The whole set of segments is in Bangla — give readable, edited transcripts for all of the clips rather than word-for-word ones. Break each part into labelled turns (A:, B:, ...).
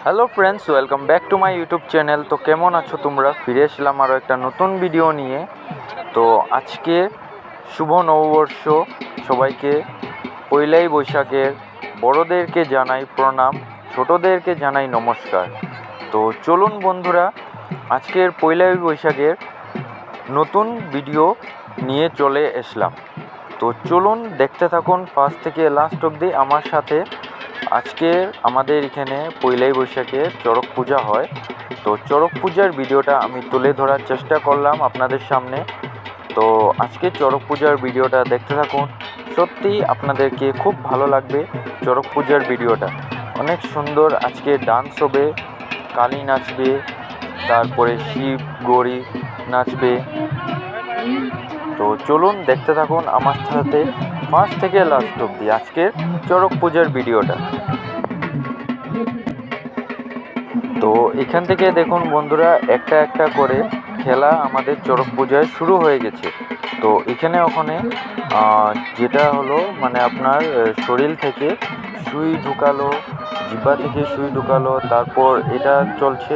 A: Hello friends, welcome back to my YouTube channel. তো কেমন আছো তোমরা? ফিরে এসলাম আরও একটা নতুন ভিডিও নিয়ে। তো আজকে শুভ নববর্ষ সবাইকে। পয়লাই বৈশাখের বড়োদেরকে জানাই প্রণাম, ছোটোদেরকে জানাই নমস্কার। তো চলুন বন্ধুরা, আজকের পয়লাই বৈশাখের নতুন ভিডিও নিয়ে চলে এসলাম। তো চলুন দেখতে থাকুন ফার্স্ট থেকে লাস্ট অবধি আমার সাথে। আজকে আমাদের এখানে পয়লাই বৈশাখে চড়ক পূজা হয়। তো চড়ক পূজার ভিডিওটা আমি তুলে ধরার চেষ্টা করলাম আপনাদের সামনে। তো আজকে চড়ক পূজার ভিডিওটা দেখতে থাকুন, সত্যি আপনাদেরকে খুব ভালো লাগবে। চড়ক পূজার ভিডিওটা অনেক সুন্দর। আজকে ডান্স হবে, কালী নাচবে, তারপরে শিব গৌরী নাচবে। তো চলুন দেখতে থাকুন আমার সাথে ফার্স্ট থেকে লাস্ট অবধি আজকের চড়ক পূজার ভিডিওটা। তো এখান থেকে দেখুন বন্ধুরা, একটা একটা করে খেলা আমাদের চড়ক পূজায় শুরু হয়ে গেছে। তো এখানে ওখানে যেটা হলো মানে আপনার শরীর থেকে সুই ঢুকালো, জিহ্বা থেকে সুই ঢুকালো, তারপর এটা চলছে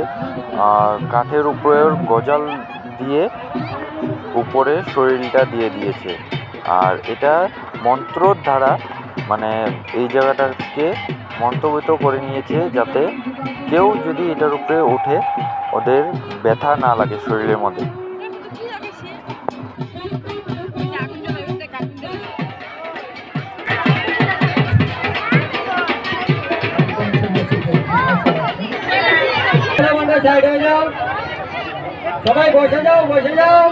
A: কাঠের উপরে গজাল দিয়ে উপরে শরীরটা দিয়ে দিয়েছে। আর এটা মন্ত্রর দ্বারা মানে এই জায়গাটাকে মন্ত্রবিত করে নিয়েছে, যাতে কেউ যদি এটার উপরে ওঠে ওদের ব্যথা না লাগে শরীরের মধ্যে।
B: সবাই বসে যাও, বসে যাও।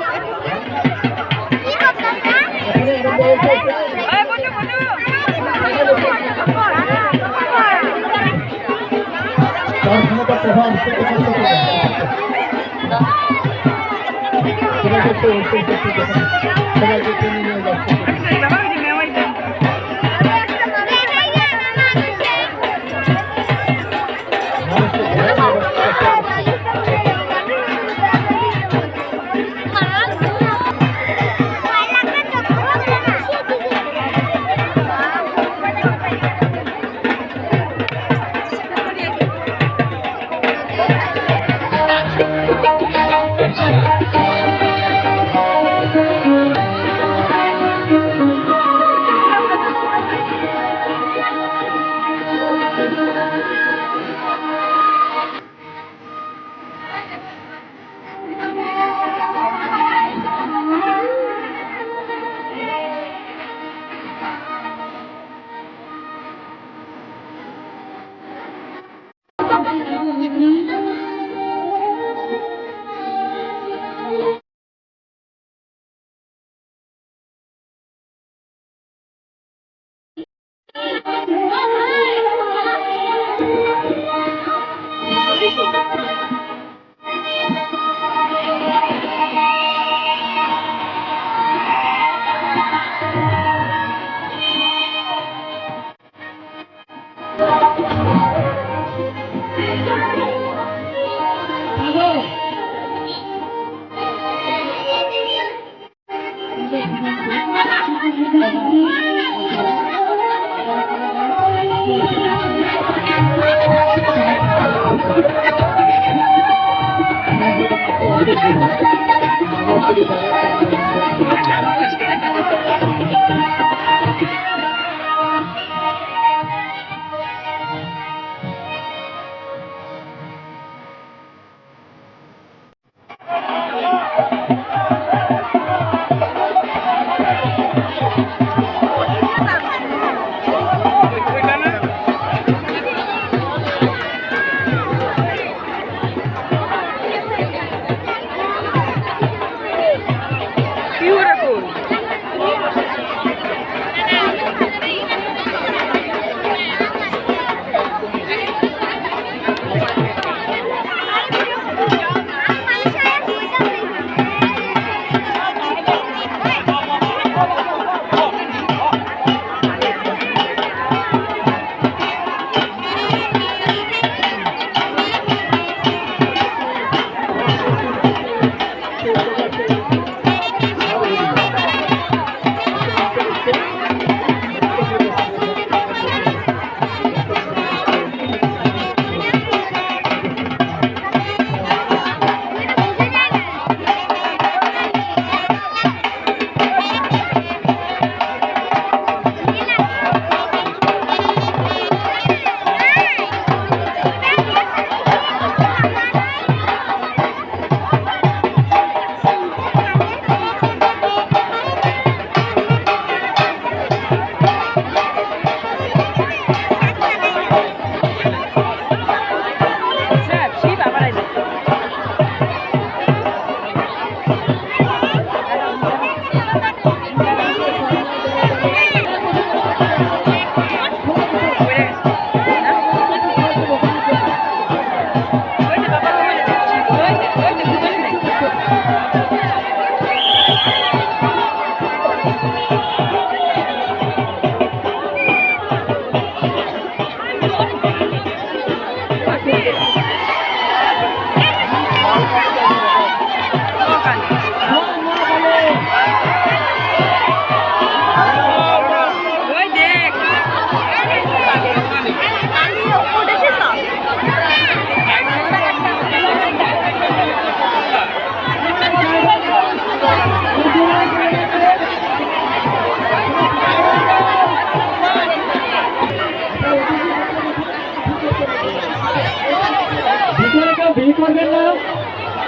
B: ভিতরে কেউ ভিড় করবেন না,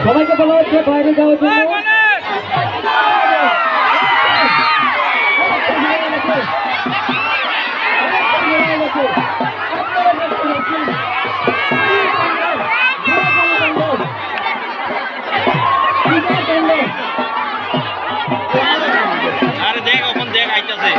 B: সবাইকে বলা হচ্ছে বাইরে যাওয়ার জন্য।
C: আরে দেখ ওখান দেখ আইতাছে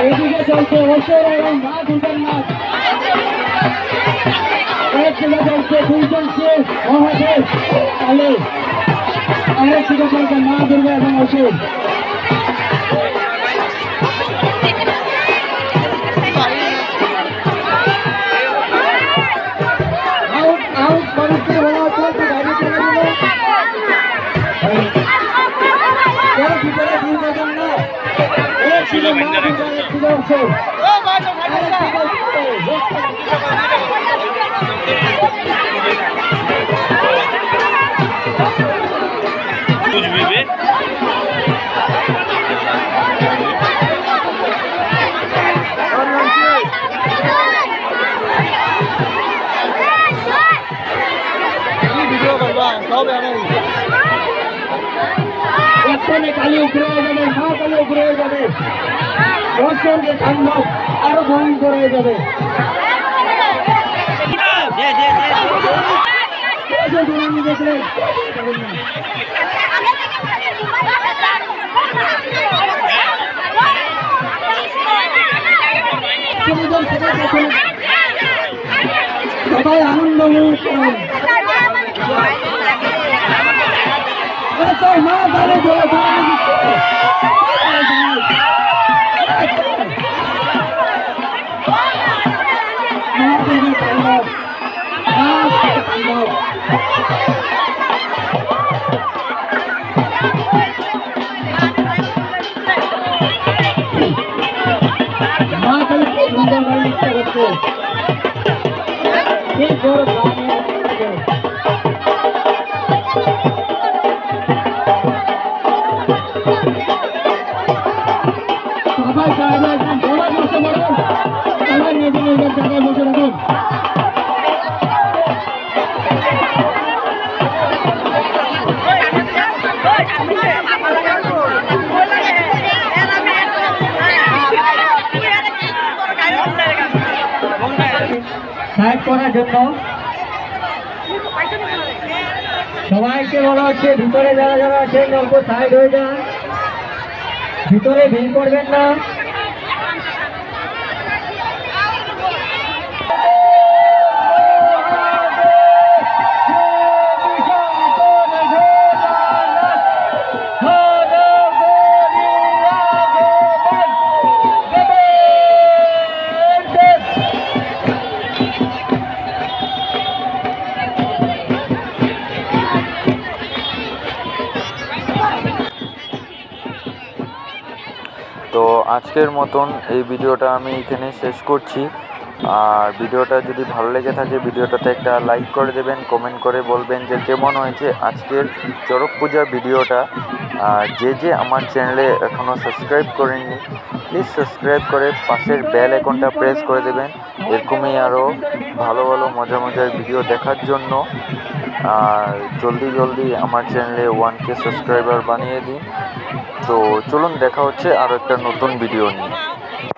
B: এদিকে চলছে অবসর এবং মা দুর্গার নাচ। একদিকে চলছে দুইজন শেষ মহাদেব আলে, আরেকদিকে চলছে মা দুর্গা এবং অসুর। আউট আউট মানুষকে বলা হচ্ছে গাড়ি চলে দিল। কেউ ভিতরে ভিড় করবেন না। একদিকে মা দুর্গা, একদিকে অসুর।
C: বুঝবি বে
B: এক্ষণে কালী উপরে হয়ে যাবে, মা কালী উপরে হয়ে যাবে, দর্শনকে তাণ্ডব আরো ভয়ঙ্কর হয়ে যাবে। দেখলেন সবাই আনন্দ উপভোগ করুন। মা গালে জোরে ধরে দিচ্ছে। মা দেবী তাণ্ডব, মা তাণ্ডব। মা কালী কি সুন্দর গান লিখতে করছে, কি বড় গান হচ্ছে। সবাই সাহেব একদম সবাই বসে পড়ুন, সবাই নিজে নিজের জায়গায় বসে রাখুন। সাইড করার জন্য সবাইকে বলা হচ্ছে ভিতরে যারা যারা আছেন অল্প সাইড হয়ে যান, ভিতরে ভিড় করবেন না।
A: তো আজকের মতন এই ভিডিওটা আমি এখানে শেষ করছি। আর ভিডিওটা যদি ভালো লেগে থাকে ভিডিওটাতে একটা লাইক করে দেবেন, কমেন্ট করে বলবেন যে কেমন হয়েছে আজকের চড়ক পূজার ভিডিওটা। আর যে আমার চ্যানেলে এখনও সাবস্ক্রাইব করেননি প্লিজ সাবস্ক্রাইব করে পাশের বেল আইকনটা প্রেস করে দেবেন এরকমই আরও ভালো ভালো মজার ভিডিও দেখার জন্য। আর জলদি আমার চ্যানেলে 1K সাবস্ক্রাইবার বানিয়ে দিন। তো চলুন দেখা হচ্ছে আরও একটা নতুন ভিডিও নিয়ে।